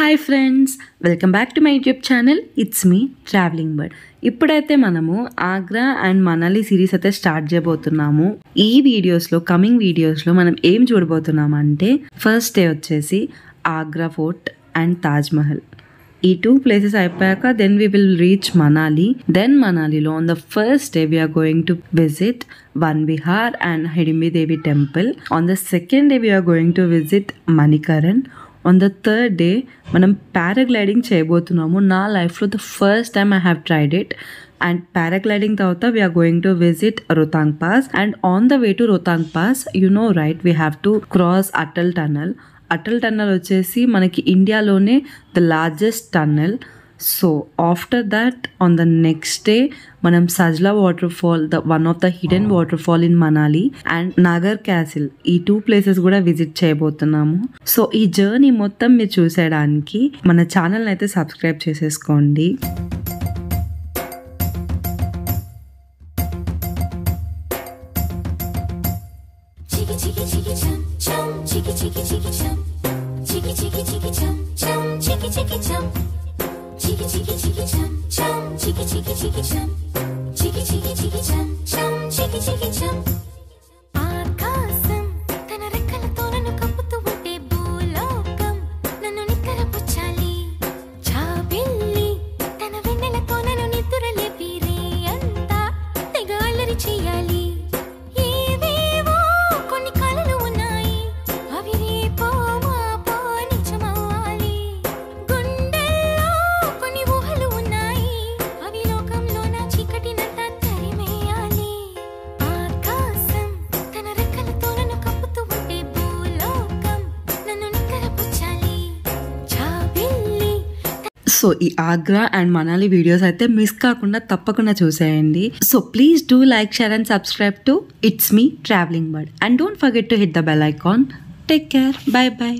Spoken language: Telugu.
Hi friends, welcome back to my YouTube channel. It's me travelling bird. ఇప్పుడైతే మనము ఆగ్రా అండ్ మనాలి సిరీస్ అయితే స్టార్ట్ చేయబోతున్నాము. ఈ వీడియోస్లో, కమింగ్ వీడియోస్లో మనం ఏం చూడబోతున్నాం అంటే, ఫస్ట్ డే వచ్చేసి ఆగ్రా ఫోర్ట్ అండ్ తాజ్ మహల్. ఈ 2 ప్లేసెస్ అయిపోయాక then we will reach Manali. Then మనాలిలో on the first day we are going to visit Van Vihar and Hidimbi Devi temple. On the second day we are going to visit Manikaran. On the third day మనం పారాగ్లైడింగ్ చేయబోతున్నాము. నా లైఫ్లో the first time I have tried it. And paragliding తర్వాత we are going to visit Rohtang pass. And on the way to Rohtang pass, you know right, we have to cross Atal tunnel. Atal tunnel వచ్చేసి మనకి ఇండియాలోనే the largest tunnel. So after that on the next day మనం Sajla waterfall, the one of the hidden waterfall in Manali, and Naggar castle, ఈ 2 ప్లేసెస్ కూడా విజిట్ చేయబోతున్నాము. సో ఈ జర్నీ మొత్తం మీరు చూసేయడానికి మన ఛానల్ అయితే సబ్స్క్రైబ్ చేసేసుకోండి. సో ఈ ఆగ్రా అండ్ మనాలి వీడియోస్ అయితే మిస్ కాకుండా తప్పకుండా చూసేయండి. So please do like, share and subscribe to it's me travelling bird. And don't forget to hit the bell icon. Take care. By by.